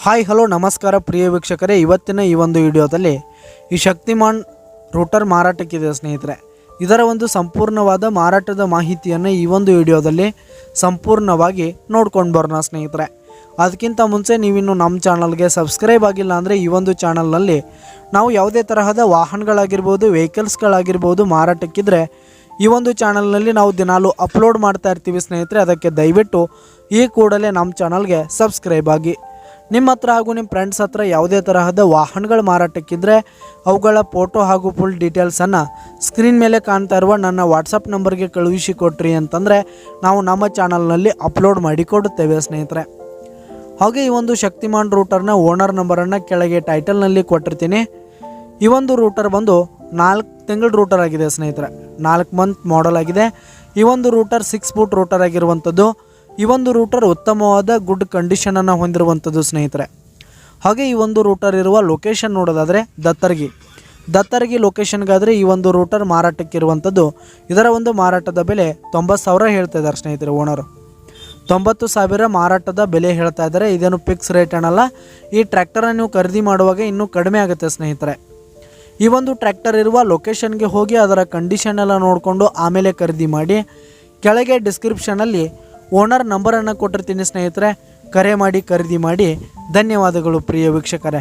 Hi hello ನಮಸ್ಕಾರ ಪ್ರಿಯ ವೀಕ್ಷಕರೇ, ಇವತ್ತಿನ ಈ ಒಂದು ವಿಡಿಯೋದಲ್ಲಿ ಈ ಶಕ್ತಿಮಾನ್ ರೂಟರ್ ಮಾರಾಟಕ್ಕಿದೆ ಸ್ನೇಹಿತರೆ. ಇದರ ಒಂದು ಸಂಪೂರ್ಣವಾದ ಮಾರಾಟದ ಮಾಹಿತಿಯನ್ನು ಈ ಒಂದು ವಿಡಿಯೋದಲ್ಲಿ ಸಂಪೂರ್ಣವಾಗಿ ನೋಡ್ಕೊಂಡು ಬರೋಣ ಸ್ನೇಹಿತರೆ. ಅದಕ್ಕಿಂತ ಮುಂಚೆ ನೀವಿನ್ನು ನಮ್ಮ ಚಾನಲ್ಗೆ ಸಬ್ಸ್ಕ್ರೈಬ್ ಆಗಿಲ್ಲ ಅಂದರೆ ಈ ಒಂದು ಚಾನಲ್ನಲ್ಲಿ ನಾವು ಯಾವುದೇ ತರಹದ ವಾಹನಗಳಾಗಿರ್ಬೋದು, ವೆಹಿಕಲ್ಸ್ಗಳಾಗಿರ್ಬೋದು ಮಾರಾಟಕ್ಕಿದ್ರೆ ಈ ಒಂದು ಚಾನಲ್ನಲ್ಲಿ ನಾವು ದಿನಾಲೂ ಅಪ್ಲೋಡ್ ಮಾಡ್ತಾ ಇರ್ತೀವಿ ಸ್ನೇಹಿತರೆ. ಅದಕ್ಕೆ ದಯವಿಟ್ಟು ಈ ಕೂಡಲೇ ನಮ್ಮ ಚಾನಲ್ಗೆ ಸಬ್ಸ್ಕ್ರೈಬ್ ಆಗಿ. ನಿಮ್ಮ ಹತ್ರ ಹಾಗೂ ನಿಮ್ಮ ಫ್ರೆಂಡ್ಸ್ ಹತ್ರ ಯಾವುದೇ ತರಹದ ವಾಹನಗಳು ಮಾರಾಟಕ್ಕಿದ್ರೆ ಅವುಗಳ ಫೋಟೋ ಹಾಗೂ ಫುಲ್ ಡೀಟೇಲ್ಸನ್ನು ಸ್ಕ್ರೀನ್ ಮೇಲೆ ಕಾಣ್ತಾ ಇರುವ ನನ್ನ ವಾಟ್ಸಪ್ ನಂಬರ್ಗೆ ಕಳುಹಿಸಿ ಕೊಟ್ರಿ ಅಂತಂದರೆ ನಾವು ನಮ್ಮ ಚಾನಲ್ನಲ್ಲಿ ಅಪ್ಲೋಡ್ ಮಾಡಿ ಕೊಡುತ್ತೇವೆ ಸ್ನೇಹಿತರೆ. ಹಾಗೆ ಈ ಒಂದು ಶಕ್ತಿಮಾನ್ ರೂಟರ್ನ ಓನರ್ ನಂಬರನ್ನು ಕೆಳಗೆ ಟೈಟಲ್ನಲ್ಲಿ ಕೊಟ್ಟಿರ್ತೀನಿ. ಈ ಒಂದು ರೂಟರ್ ಬಂದು 4 ತಿಂಗಳ ರೂಟರ್ ಆಗಿದೆ ಸ್ನೇಹಿತರೆ. 4 ಮಂತ್ ಮಾಡಲ್ ಆಗಿದೆ. ಈ ಒಂದು ರೂಟರ್ 6 ಫೂಟ್ ರೂಟರ್ ಆಗಿರುವಂಥದ್ದು. ಈ ಒಂದು ರೂಟರ್ ಉತ್ತಮವಾದ ಗುಡ್ ಕಂಡೀಷನನ್ನು ಹೊಂದಿರುವಂಥದ್ದು ಸ್ನೇಹಿತರೆ. ಹಾಗೆ ಈ ಒಂದು ರೂಟರ್ ಇರುವ ಲೊಕೇಶನ್ ನೋಡೋದಾದರೆ ದತ್ತರಗಿ ಲೊಕೇಶನ್ಗಾದರೆ ಈ ಒಂದು ರೂಟರ್ ಮಾರಾಟಕ್ಕಿರುವಂಥದ್ದು. ಇದರ ಒಂದು ಮಾರಾಟದ ಬೆಲೆ 90,000 ಹೇಳ್ತಾ ಇದ್ದಾರೆ ಸ್ನೇಹಿತರೆ. ಓನರು 90,000 ಮಾರಾಟದ ಬೆಲೆ ಹೇಳ್ತಾ ಇದ್ದಾರೆ. ಇದೇನು ಫಿಕ್ಸ್ ರೇಟ್ ಅನ್ನಲ್ಲ. ಈ ಟ್ರ್ಯಾಕ್ಟರನ್ನು ನೀವು ಖರೀದಿ ಮಾಡುವಾಗ ಇನ್ನೂ ಕಡಿಮೆ ಆಗುತ್ತೆ ಸ್ನೇಹಿತರೆ. ಈ ಒಂದು ಟ್ರ್ಯಾಕ್ಟರ್ ಇರುವ ಲೊಕೇಶನ್ಗೆ ಹೋಗಿ ಅದರ ಕಂಡೀಷನ್ ಎಲ್ಲ ನೋಡಿಕೊಂಡು ಆಮೇಲೆ ಖರೀದಿ ಮಾಡಿ. ಕೆಳಗೆ ಡಿಸ್ಕ್ರಿಪ್ಷನಲ್ಲಿ ಓನರ್ ನಂಬರನ್ನು ಕೊಟ್ಟಿರ್ತೀನಿ ಸ್ನೇಹಿತರೆ. ಕರೆ ಮಾಡಿ ಖರೀದಿ ಮಾಡಿ. ಧನ್ಯವಾದಗಳು ಪ್ರಿಯ ವೀಕ್ಷಕರೇ.